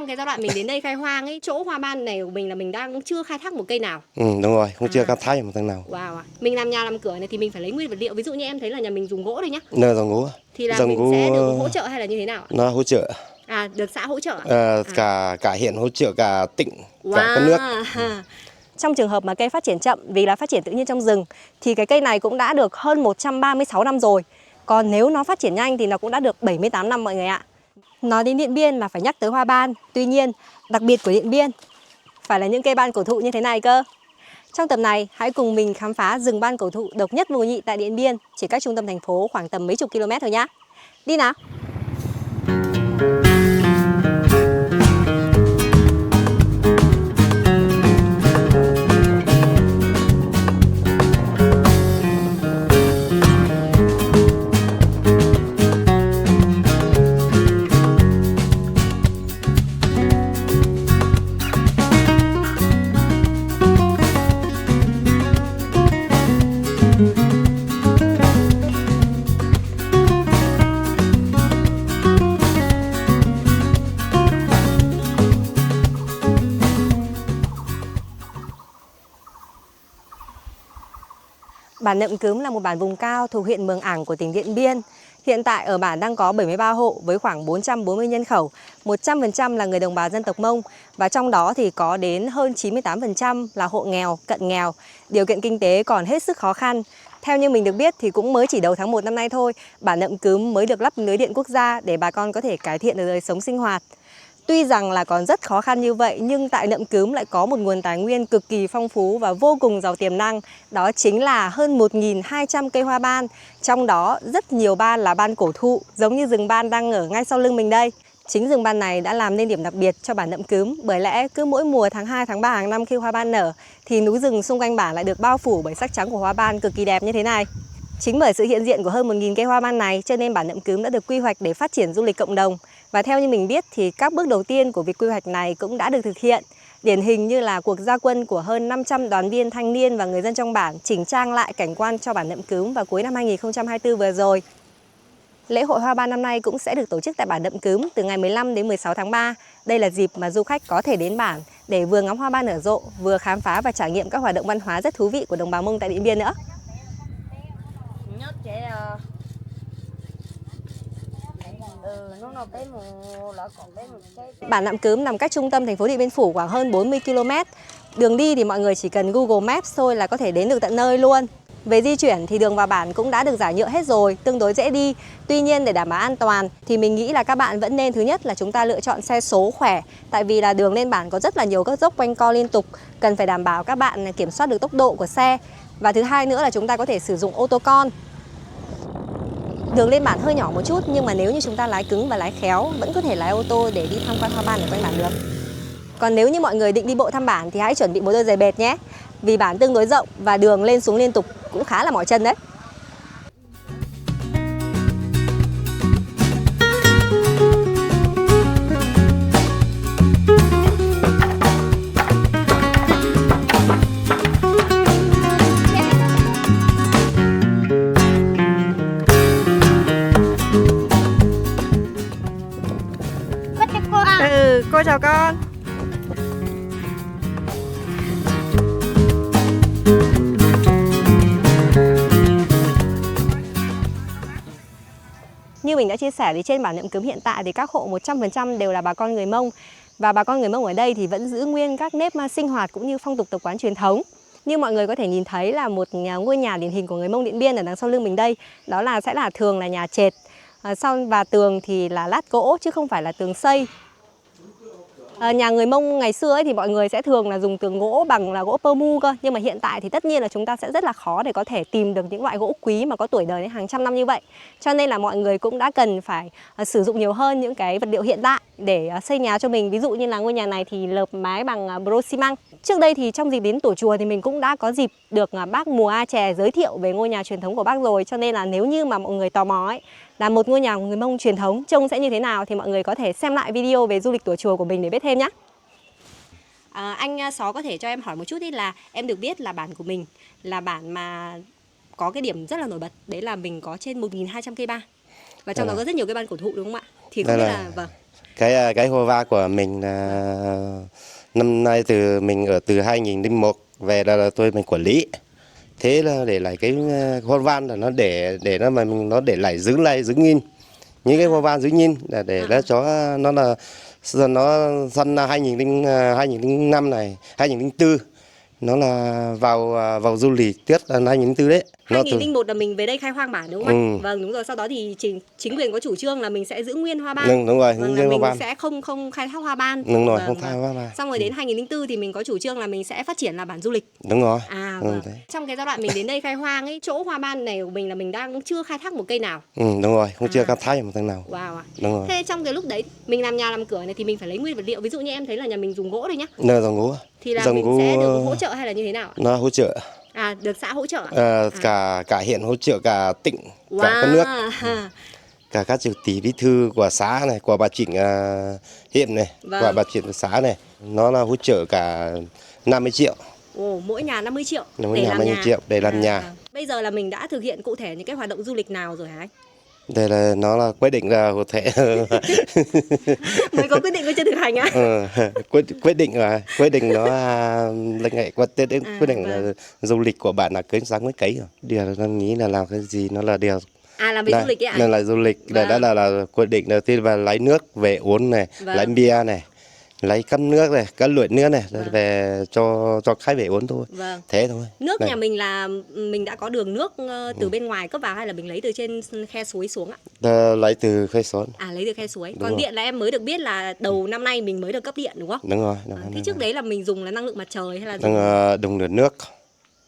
Trong cái giai đoạn mình đến đây khai hoang ấy, chỗ hoa ban này của mình là mình đang chưa khai thác một cây nào. Đúng rồi, không chưa khai thác một cây nào. Wow. Mình làm nhà làm cửa này thì mình phải lấy nguyên vật liệu. Ví dụ như em thấy là nhà mình dùng gỗ thôi nhá. Nơi dòng gỗ. Thì là dòng mình gỗ sẽ được hỗ trợ hay là như thế nào ạ? nó hỗ trợ. Được xã hỗ trợ. Cả huyện hỗ trợ, cả tỉnh, Wow. cả các nước. Trong trường hợp mà cây phát triển chậm vì là phát triển tự nhiên trong rừng thì cái cây này cũng đã được hơn 136 năm rồi. Còn nếu nó phát triển nhanh thì nó cũng đã được 78 năm mọi người ạ. Nói đến Điện Biên là phải nhắc tới hoa ban. Tuy nhiên, đặc biệt của Điện Biên phải là những cây ban cổ thụ như thế này cơ. Trong tập này, hãy cùng mình khám phá rừng ban cổ thụ độc nhất vô nhị tại Điện Biên, chỉ cách trung tâm thành phố khoảng tầm mấy chục km thôi nhá. Đi nào! Bản Nậm Cướm là một bản vùng cao thuộc huyện Mường Ảng của tỉnh Điện Biên. Hiện tại ở bản đang có 73 hộ với khoảng 440 nhân khẩu, 100% là người đồng bào dân tộc Mông và trong đó thì có đến hơn 98% là hộ nghèo, cận nghèo, điều kiện kinh tế còn hết sức khó khăn. Theo như mình được biết thì cũng mới chỉ đầu tháng 1 năm nay thôi, bản Nậm Cướm mới được lắp lưới điện quốc gia để bà con có thể cải thiện được đời sống sinh hoạt. Tuy rằng là còn rất khó khăn như vậy nhưng tại Nậm Cướm lại có một nguồn tài nguyên cực kỳ phong phú và vô cùng giàu tiềm năng. Đó chính là hơn 1.200 cây hoa ban, trong đó rất nhiều ban là ban cổ thụ, giống như rừng ban đang ở ngay sau lưng mình đây. Chính rừng ban này đã làm nên điểm đặc biệt cho bản Nậm Cướm, bởi lẽ cứ mỗi mùa tháng 2, tháng 3 hàng năm khi hoa ban nở thì núi rừng xung quanh bản lại được bao phủ bởi sắc trắng của hoa ban cực kỳ đẹp như thế này. Chính bởi sự hiện diện của hơn 1.000 cây hoa ban này cho nên bản Nậm Cướm đã được quy hoạch để phát triển du lịch cộng đồng. Và theo như mình biết thì các bước đầu tiên của việc quy hoạch này cũng đã được thực hiện. Điển hình như là cuộc ra quân của hơn 500 đoàn viên thanh niên và người dân trong bản chỉnh trang lại cảnh quan cho bản Nậm Cướm vào cuối năm 2024 vừa rồi. Lễ hội hoa ban năm nay cũng sẽ được tổ chức tại bản Nậm Cướm từ ngày 15 đến 16 tháng 3. Đây là dịp mà du khách có thể đến bản để vừa ngắm hoa ban nở rộ, vừa khám phá và trải nghiệm các hoạt động văn hóa rất thú vị của đồng bào Mông tại Điện Biên nữa. Bản Nậm Cướm nằm cách trung tâm thành phố Điện Biên Phủ khoảng hơn 40 km. Đường đi thì mọi người chỉ cần Google Maps thôi là có thể đến được tận nơi luôn. Về di chuyển thì đường vào bản cũng đã được giải nhựa hết rồi, tương đối dễ đi. Tuy nhiên để đảm bảo an toàn thì mình nghĩ là các bạn vẫn nên thứ nhất là chúng ta lựa chọn xe số khỏe. Tại vì là đường lên bản có rất là nhiều các dốc quanh co liên tục, cần phải đảm bảo các bạn kiểm soát được tốc độ của xe. Và thứ hai nữa là chúng ta có thể sử dụng ô tô con. Đường lên bản hơi nhỏ một chút nhưng mà nếu như chúng ta lái cứng và lái khéo vẫn có thể lái ô tô để đi tham quan hoa ban ở quanh bản được. Còn nếu như mọi người định đi bộ thăm bản thì hãy chuẩn bị một đôi giày bệt nhé. Vì bản tương đối rộng và đường lên xuống liên tục cũng khá là mỏi chân đấy. Cô chào con. Như mình đã chia sẻ thì trên bản Nậm Cướm hiện tại thì các hộ 100% đều là bà con người Mông. Và bà con người Mông ở đây thì vẫn giữ nguyên các nếp sinh hoạt cũng như phong tục tập quán truyền thống. Như mọi người có thể nhìn thấy là một ngôi nhà điển hình của người Mông Điện Biên ở đằng sau lưng mình đây. Đó là sẽ là thường là nhà trệt. Và tường thì là lát gỗ chứ không phải là tường xây. Nhà người Mông ngày xưa ấy thì mọi người sẽ thường là dùng tường gỗ bằng là gỗ pơ mu cơ. Nhưng mà hiện tại thì tất nhiên là chúng ta sẽ rất là khó để có thể tìm được những loại gỗ quý mà có tuổi đời đến hàng trăm năm như vậy. Cho nên là mọi người cũng đã cần phải sử dụng nhiều hơn những cái vật liệu hiện đại để xây nhà cho mình. Ví dụ như là ngôi nhà này thì lợp mái bằng bro xi măng. Trước đây thì trong dịp đến tổ chùa thì mình cũng đã có dịp được bác Mùa A Chè giới thiệu về ngôi nhà truyền thống của bác rồi. Cho nên là nếu như mà mọi người tò mò ấy, là một ngôi nhà của người Mông truyền thống trông sẽ như thế nào thì mọi người có thể xem lại video về du lịch tổ chùa của mình để biết thêm nhé. Anh Xó có thể cho em hỏi một chút ý là em được biết là bản của mình là bản mà có cái điểm rất là nổi bật, đấy là mình có trên 1.200 cây ban và trong đó có rất nhiều cây ban cổ thụ đúng không ạ? Thì không biết là vâng. Cái hoa va của mình là năm nay mình ở từ 2001 về là mình quản lý. Thế là để lại cái hoa van là nó để nó mà nó để lại giữ nghìn những cái hoa van giữ nghìn là để nó cho nó sân 2005 này 2004 nó là vào du lịch tiếp là 2004 đấy. 2001 là mình về đây khai hoang bản đúng không ạ? Ừ. Vâng đúng rồi, sau đó thì chính quyền có chủ trương là mình sẽ giữ nguyên hoa ban. Đúng rồi, vâng, là mình sẽ không khai thác hoa ban. Đúng rồi, vâng, không khai hoa ban. Xong rồi đến 2004 thì mình có chủ trương là mình sẽ phát triển là bản du lịch. Đúng rồi. Vâng. Trong cái giai đoạn mình đến đây khai hoang ấy, chỗ hoa ban này của mình là mình đang chưa khai thác một cây nào. Đúng rồi, không chưa khai thác một cây nào. Wow ạ. Đúng rồi. Thế trong cái lúc đấy mình làm nhà làm cửa này thì mình phải lấy nguyên vật liệu. Ví dụ như em thấy là nhà mình dùng gỗ đây nhá. Nơi dùng gỗ. Thì là mình sẽ được hỗ trợ hay là như thế nào ạ? Nó hỗ trợ. Được xã hỗ trợ ạ? Cả huyện hỗ trợ, cả tỉnh, cả các nước, cả các trực tỷ bí thư của xã này, của bà Trịnh huyện này, của bà Trịnh xã này, nó là hỗ trợ cả 50 triệu. Mỗi nhà 50 triệu để làm nhà. Để làm nhà. Bây giờ là mình đã thực hiện cụ thể những cái hoạt động du lịch nào rồi hả anh? Đây là nó là quyết định là cụ thể. Mới có quyết định mới chưa thực hành á? Quyết định nó là ngày qua Tết đến quyết định là du lịch của bạn là cưới sáng mới cấy rồi. Điều nó nghĩ là làm cái gì nó là điều. Làm về du lịch ấy ạ? Là du lịch, đó là quyết định đầu tiên là lấy nước về uống này, lấy bia này, lấy cắm nước này, cắm luyện nước này về cho khách về uống thôi. Thế thôi. Nước nhà mình là mình đã có đường nước từ bên ngoài cấp vào hay là mình lấy từ trên khe suối xuống ạ? Lấy từ khe suối. Lấy từ khe suối. Còn điện là em mới được biết là đầu năm nay mình mới được cấp điện đúng không? Đúng rồi. Thế trước đấy là mình dùng là năng lượng mặt trời hay là dùng điện nước.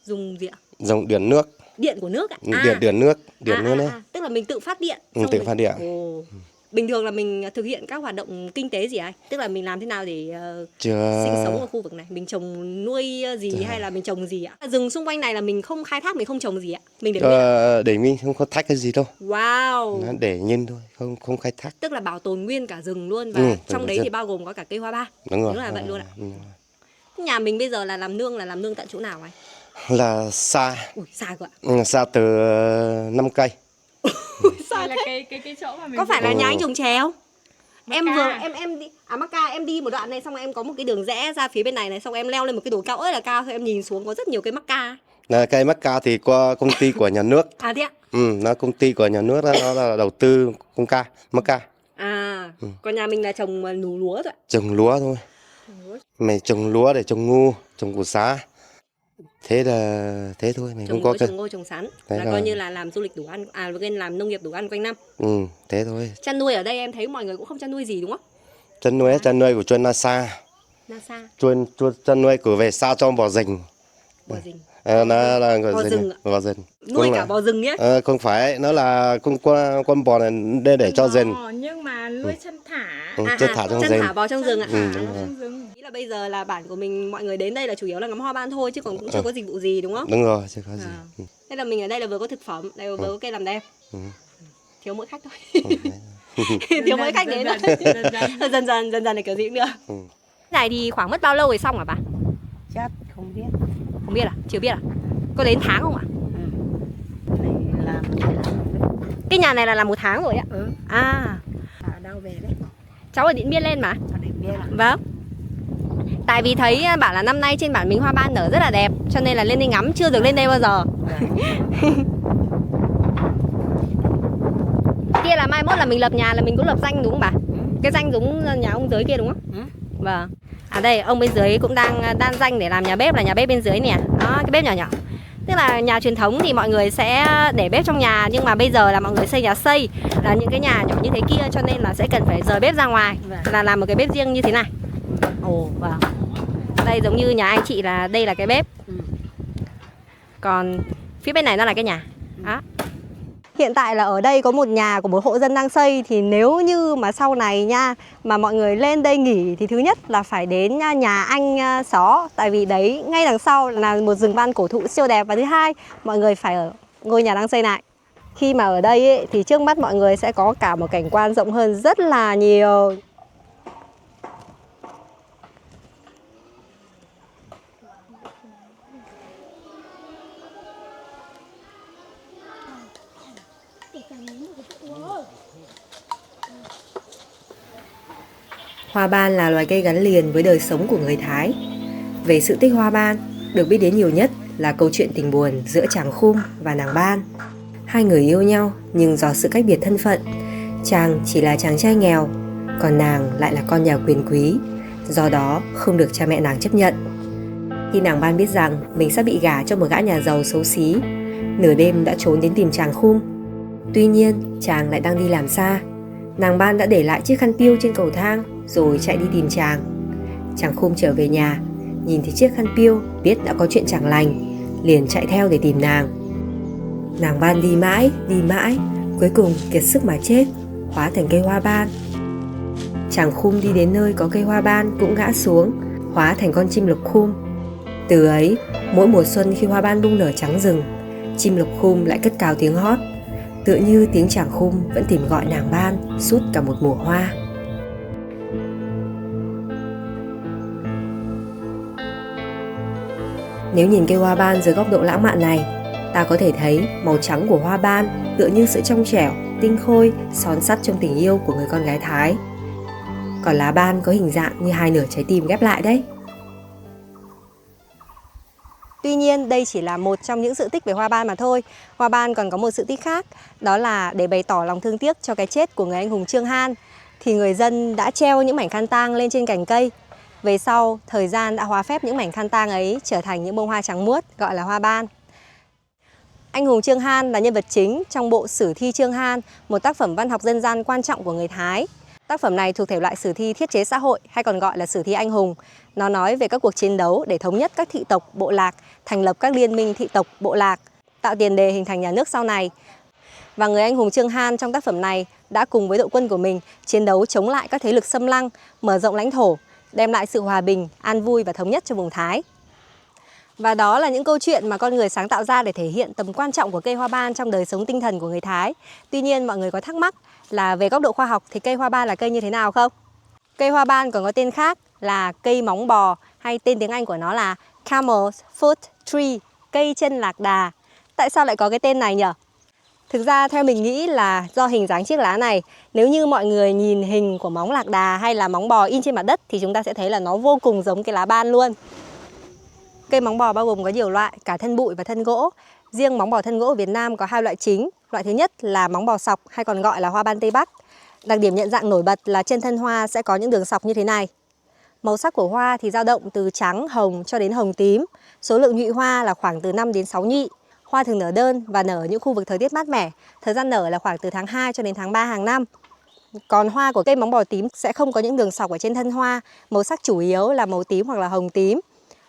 Dùng gì ạ? Dùng điện nước. Điện của nước ạ? Điện nước đấy. Tức là mình tự phát điện. Tự phát điện. Bình thường là mình thực hiện các hoạt động kinh tế gì anh? Tức là mình làm thế nào để sinh sống ở khu vực này? Mình trồng nuôi gì hay là mình trồng gì ạ? Rừng xung quanh này là mình không khai thác, mình không trồng gì ạ? Mình để mình không có thách cái gì đâu. Wow. Nó để nhìn thôi, không khai thác. Tức là bảo tồn nguyên cả rừng luôn và trong đấy thì bao gồm có cả cây hoa ban. Đúng rồi. Đúng là vậy luôn ạ. Nhà mình bây giờ là làm nương tại chỗ nào anh? Là xa. Xa cơ ạ? Xa từ 5 cây. Xa là cái chỗ mà mình có phải là nhà anh trồng chè không? Em đi Mắc Ca, em đi một đoạn này xong rồi em có một cái đường rẽ ra phía bên này xong rồi em leo lên một cái đồi cao ơi là cao, xong em nhìn xuống có rất nhiều cây Mắc Ca. Cây Mắc Ca thì qua công ty của nhà nước. Thế ạ? Nó công ty của nhà nước đó, nó là đầu tư Mắc Ca. Còn nhà mình là trồng lúa thôi. Trồng lúa thôi. Mày trồng lúa để trồng ngô, trồng củ sá. Thế thôi, mình không có trồng ngô trồng sắn là coi như là làm du lịch đủ ăn, làm nông nghiệp đủ ăn quanh năm. Thế thôi. Chăn nuôi ở đây em thấy mọi người cũng không chăn nuôi gì đúng không? Chăn nuôi của chuyên Nasa. Chăn nuôi của về xa cho bò rừng. Bò rừng. Nó là bò rừng. Nuôi cả bò rừng nhé. Không phải, nó là con bò này để cho rừng. Nhưng mà nuôi chân thả. Chân thả trong rừng. Thả bò trong rừng ạ. Nghĩ là bây giờ là bản của mình mọi người đến đây là chủ yếu là ngắm hoa ban thôi chứ còn cũng chưa có dịch vụ gì đúng không? Đúng rồi, chưa có gì. Thế là mình ở đây là vừa có thực phẩm, lại vừa có cây làm đẹp. Thiếu mỗi khách thôi. Thiếu mỗi khách đến thôi. Dần dần là kiểu gì cũng được. Này thì khoảng mất bao lâu rồi xong hả bà? Chắc không biết. Không biết à? Chưa biết à? Có đến tháng không ạ? Cái nhà này là làm 1 tháng rồi ạ? Đâu về đấy? Cháu ở Điện Biên lên mà. Ở Điện Biên à? Vâng. Tại vì thấy bảo là năm nay trên bản mình hoa ban nở rất là đẹp, cho nên là lên đây ngắm, chưa được lên đây bao giờ. Kia là mai mốt là mình lập nhà là mình cũng lập danh đúng không bà? Cái danh giống nhà ông dưới kia đúng không? Vâng. Đây ông bên dưới cũng đang đan danh để làm nhà bếp, là nhà bếp bên dưới nè. Đó, cái bếp nhỏ nhỏ. Tức là nhà truyền thống thì mọi người sẽ để bếp trong nhà, nhưng mà bây giờ là mọi người xây là những cái nhà nhỏ như thế kia, cho nên là sẽ cần phải rời bếp ra ngoài, là làm một cái bếp riêng như thế này. Vâng. Đây giống như nhà anh chị là đây là cái bếp. Còn phía bên này nó là cái nhà. Đó. Hiện tại là ở đây có một nhà của một hộ dân đang xây, thì nếu như mà sau này nha mà mọi người lên đây nghỉ thì thứ nhất là phải đến nhà anh Xó, tại vì đấy ngay đằng sau là một rừng ban cổ thụ siêu đẹp, và thứ hai mọi người phải ở ngôi nhà đang xây này. Khi mà ở đây ấy, thì trước mắt mọi người sẽ có cả một cảnh quan rộng hơn rất là nhiều. Hoa ban là loài cây gắn liền với đời sống của người Thái. Về sự tích hoa ban, được biết đến nhiều nhất là câu chuyện tình buồn giữa chàng Khum và nàng Ban. Hai người yêu nhau nhưng do sự cách biệt thân phận, chàng chỉ là chàng trai nghèo, còn nàng lại là con nhà quyền quý, do đó không được cha mẹ nàng chấp nhận. Khi nàng Ban biết rằng mình sắp bị gả cho một gã nhà giàu xấu xí, nửa đêm đã trốn đến tìm chàng Khum. Tuy nhiên, chàng lại đang đi làm xa. Nàng Ban đã để lại chiếc khăn piêu trên cầu thang rồi chạy đi tìm chàng. Chàng Khum trở về nhà, nhìn thấy chiếc khăn piêu, biết đã có chuyện chẳng lành, liền chạy theo để tìm nàng. Nàng Ban đi mãi, cuối cùng kiệt sức mà chết, hóa thành cây hoa ban. Chàng Khum đi đến nơi có cây hoa ban cũng ngã xuống, hóa thành con chim lục khum. Từ ấy, mỗi mùa xuân khi hoa ban bung nở trắng rừng, chim lục khum lại cất cao tiếng hót, tựa như tiếng chàng Khum vẫn tìm gọi nàng Ban suốt cả một mùa hoa. Nếu nhìn cây hoa ban dưới góc độ lãng mạn này, ta có thể thấy màu trắng của hoa ban tựa như sự trong trẻo, tinh khôi, son sắt trong tình yêu của người con gái Thái. Còn lá ban có hình dạng như hai nửa trái tim ghép lại đấy. Tuy nhiên, đây chỉ là một trong những sự tích về hoa ban mà thôi. Hoa ban còn có một sự tích khác, đó là để bày tỏ lòng thương tiếc cho cái chết của người anh hùng Trương Han, thì người dân đã treo những mảnh khăn tang lên trên cành cây. Về sau, thời gian đã hóa phép những mảnh khăn tang ấy trở thành những bông hoa trắng muốt gọi là hoa ban. Anh hùng Trương Han là nhân vật chính trong bộ Sử thi Trương Han, một tác phẩm văn học dân gian quan trọng của người Thái. Tác phẩm này thuộc thể loại sử thi thiết chế xã hội hay còn gọi là sử thi anh hùng. Nó nói về các cuộc chiến đấu để thống nhất các thị tộc, bộ lạc, thành lập các liên minh thị tộc, bộ lạc, tạo tiền đề hình thành nhà nước sau này. Và người anh hùng Trương Han trong tác phẩm này đã cùng với đội quân của mình chiến đấu chống lại các thế lực xâm lăng, mở rộng lãnh thổ, đem lại sự hòa bình, an vui và thống nhất cho vùng Thái. Và đó là những câu chuyện mà con người sáng tạo ra để thể hiện tầm quan trọng của cây hoa ban trong đời sống tinh thần của người Thái. Tuy nhiên, mọi người có thắc mắc là về góc độ khoa học thì cây hoa ban là cây như thế nào không? Cây hoa ban còn có tên khác là cây móng bò, hay tên tiếng Anh của nó là Camel's Foot Tree, cây chân lạc đà. Tại sao lại có cái tên này nhỉ? Thực ra theo mình nghĩ là do hình dáng chiếc lá này. Nếu như mọi người nhìn hình của móng lạc đà hay là móng bò in trên mặt đất thì chúng ta sẽ thấy là nó vô cùng giống cái lá ban luôn. Cây móng bò bao gồm có nhiều loại, cả thân bụi và thân gỗ. Riêng móng bò thân gỗ ở Việt Nam có hai loại chính. Loại thứ nhất là móng bò sọc hay còn gọi là hoa ban Tây Bắc. Đặc điểm nhận dạng nổi bật là trên thân hoa sẽ có những đường sọc như thế này. Màu sắc của hoa thì dao động từ trắng, hồng cho đến hồng tím. Số lượng nhụy hoa là khoảng từ 5 đến 6 nhụy. Hoa thường nở đơn và nở ở những khu vực thời tiết mát mẻ. Thời gian nở là khoảng từ tháng 2 cho đến tháng 3 hàng năm. Còn hoa của cây móng bò tím sẽ không có những đường sọc ở trên thân hoa. Màu sắc chủ yếu là màu tím hoặc là hồng tím.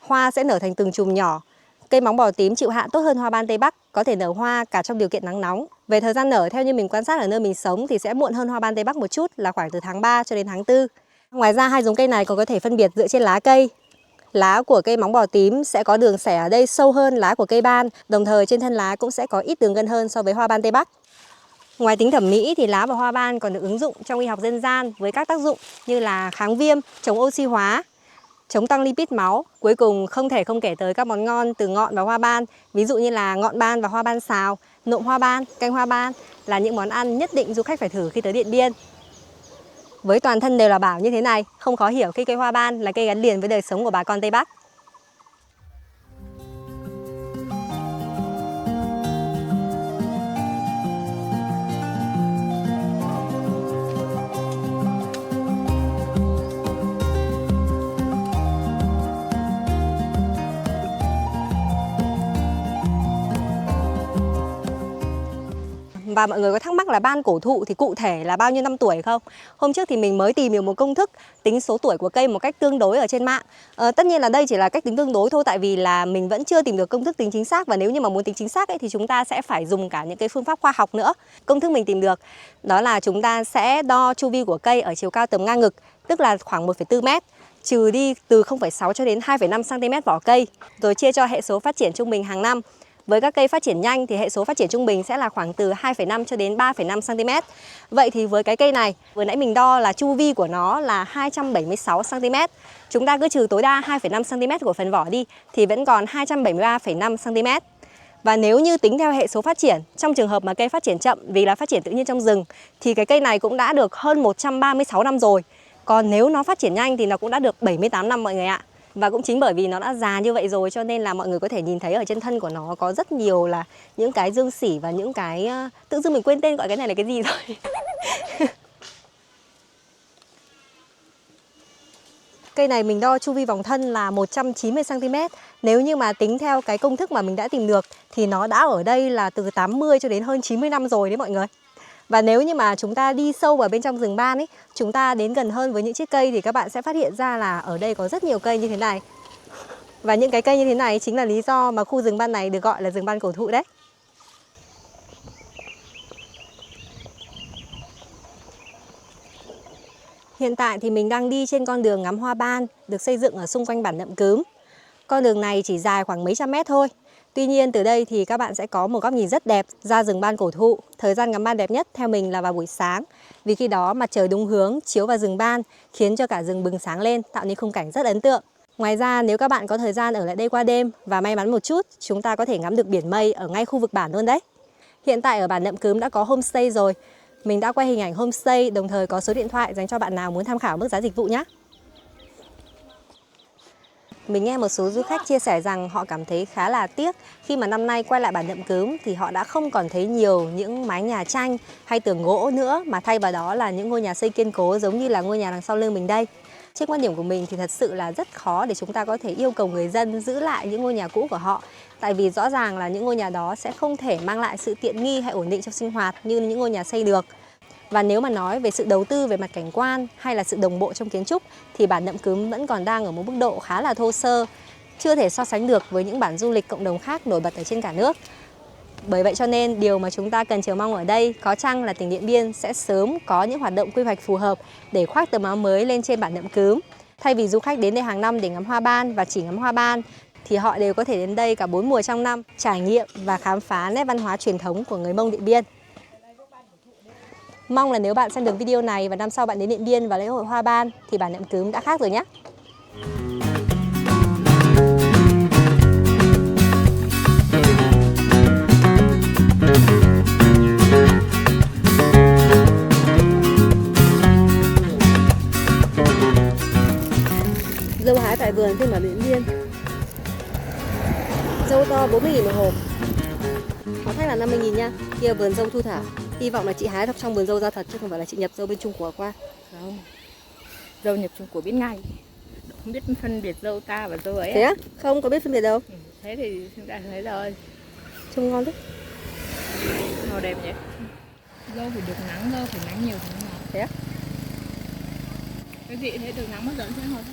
Hoa sẽ nở thành từng chùm nhỏ. Cây móng bò tím chịu hạn tốt hơn hoa ban Tây Bắc, có thể nở hoa cả trong điều kiện nắng nóng. Về thời gian nở, theo như mình quan sát ở nơi mình sống thì sẽ muộn hơn hoa ban Tây Bắc một chút, là khoảng từ tháng 3 cho đến tháng 4. Ngoài ra, hai giống cây này còn có thể phân biệt dựa trên lá cây. Lá của cây móng bò tím sẽ có đường xẻ ở đây sâu hơn lá của cây ban, đồng thời trên thân lá cũng sẽ có ít đường gân hơn so với hoa ban Tây Bắc. Ngoài tính thẩm mỹ thì lá và hoa ban còn được ứng dụng trong y học dân gian với các tác dụng như là kháng viêm, chống oxy hóa, chống tăng lipid máu. Cuối cùng không thể không kể tới các món ngon từ ngọn và hoa ban, ví dụ như là ngọn ban và hoa ban xào, nộm hoa ban, canh hoa ban là những món ăn nhất định du khách phải thử khi tới Điện Biên. Với toàn thân đều là bảo như thế này, không khó hiểu khi cây hoa ban là cây gắn liền với đời sống của bà con Tây Bắc. Và mọi người có thắc mắc là ban cổ thụ thì cụ thể là bao nhiêu năm tuổi không? Hôm trước thì mình mới tìm được một công thức tính số tuổi của cây một cách tương đối ở trên mạng. Tất nhiên là đây chỉ là cách tính tương đối thôi, tại vì là mình vẫn chưa tìm được công thức tính chính xác. Và nếu như mà muốn tính chính xác ấy, thì chúng ta sẽ phải dùng cả những cái phương pháp khoa học nữa. Công thức mình tìm được đó là chúng ta sẽ đo chu vi của cây ở chiều cao tầm ngang ngực, tức là khoảng 1,4 m, trừ đi từ 0,6 cho đến 2,5 cm vỏ cây, rồi chia cho hệ số phát triển trung bình hàng năm. Với các cây phát triển nhanh thì hệ số phát triển trung bình sẽ là khoảng từ 2,5 cho đến 3,5 cm. Vậy thì với cái cây này, vừa nãy mình đo là chu vi của nó là 276 cm. Chúng ta cứ trừ tối đa 2,5 cm của phần vỏ đi thì vẫn còn 273,5 cm. Và nếu như tính theo hệ số phát triển, trong trường hợp mà cây phát triển chậm vì là phát triển tự nhiên trong rừng, thì cái cây này cũng đã được hơn 136 năm rồi. Còn nếu nó phát triển nhanh thì nó cũng đã được 78 năm mọi người ạ. Và cũng chính bởi vì nó đã già như vậy rồi cho nên là mọi người có thể nhìn thấy ở trên thân của nó có rất nhiều là những cái dương xỉ và những cái tự dưng mình quên tên gọi cái này là cái gì rồi. Cây này mình đo chu vi vòng thân là 190 cm. Nếu như mà tính theo cái công thức mà mình đã tìm được thì nó đã ở đây là từ 80 cho đến hơn 90 năm rồi đấy mọi người. Và nếu như mà chúng ta đi sâu vào bên trong rừng ban ấy, chúng ta đến gần hơn với những chiếc cây thì các bạn sẽ phát hiện ra là ở đây có rất nhiều cây như thế này. Và những cái cây như thế này chính là lý do mà khu rừng ban này được gọi là rừng ban cổ thụ đấy. Hiện tại thì mình đang đi trên con đường ngắm hoa ban được xây dựng ở xung quanh bản Nậm Cướm. Con đường này chỉ dài khoảng mấy trăm mét thôi. Tuy nhiên từ đây thì các bạn sẽ có một góc nhìn rất đẹp ra rừng ban cổ thụ. Thời gian ngắm ban đẹp nhất theo mình là vào buổi sáng, vì khi đó mặt trời đúng hướng chiếu vào rừng ban khiến cho cả rừng bừng sáng lên, tạo nên khung cảnh rất ấn tượng. Ngoài ra nếu các bạn có thời gian ở lại đây qua đêm và may mắn một chút, chúng ta có thể ngắm được biển mây ở ngay khu vực bản luôn đấy. Hiện tại ở bản Nậm Cướm đã có homestay rồi. Mình đã quay hình ảnh homestay, đồng thời có số điện thoại dành cho bạn nào muốn tham khảo mức giá dịch vụ nhé. Mình nghe một số du khách chia sẻ rằng họ cảm thấy khá là tiếc khi mà năm nay quay lại bản Nậm Cướm thì họ đã không còn thấy nhiều những mái nhà tranh hay tường gỗ nữa, mà thay vào đó là những ngôi nhà xây kiên cố giống như là ngôi nhà đằng sau lưng mình đây. Trên quan điểm của mình thì thật sự là rất khó để chúng ta có thể yêu cầu người dân giữ lại những ngôi nhà cũ của họ. Tại vì rõ ràng là những ngôi nhà đó sẽ không thể mang lại sự tiện nghi hay ổn định trong sinh hoạt như những ngôi nhà xây được. Và nếu mà nói về sự đầu tư về mặt cảnh quan hay là sự đồng bộ trong kiến trúc thì bản Nậm Cướm vẫn còn đang ở một mức độ khá là thô sơ, chưa thể so sánh được với những bản du lịch cộng đồng khác nổi bật ở trên cả nước. Bởi vậy cho nên điều mà chúng ta cần chờ mong ở đây có chăng là tỉnh Điện Biên sẽ sớm có những hoạt động quy hoạch phù hợp để khoác tấm áo mới lên trên bản Nậm Cướm. Thay vì du khách đến đây hàng năm để ngắm hoa ban và chỉ ngắm hoa ban thì họ đều có thể đến đây cả 4 mùa trong năm, trải nghiệm và khám phá nét văn hóa truyền thống của người Mông Điện Biên. Mong là nếu bạn xem được video này và năm sau bạn đến Điện Biên và lễ hội hoa ban thì bản Nậm Cướm đã khác rồi nhé. Dâu hái tại vườn trên bản Điện Biên. Dâu to 40.000 một hộp. Có khách là 50.000 nha. Kia vườn dâu thu thả. Hy vọng là chị hái được trong vườn dâu ra thật chứ không phải là chị nhập dâu bên Trung Quốc qua. Không. Dâu nhập Trung Quốc biết ngay. Không biết phân biệt dâu ta và dâu ấy. Thế á? Không có biết phân biệt đâu. Thế thì chúng ta thấy rồi. Trông ngon thế. Màu đẹp nhỉ? Dâu phải được nắng, dâu phải nắng nhiều thế nào. Thế á? Cái vị thế được nắng mất dẫn sẽ ngon.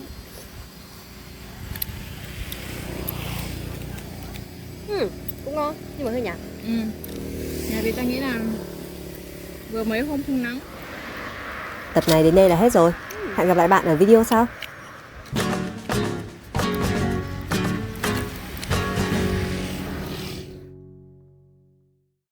Cũng ngon nhưng mà hơi nhạt. Nhà vì ta nghĩ là vừa mấy hôm không nắng. Tập này đến đây là hết rồi. Hẹn gặp lại bạn ở video sau.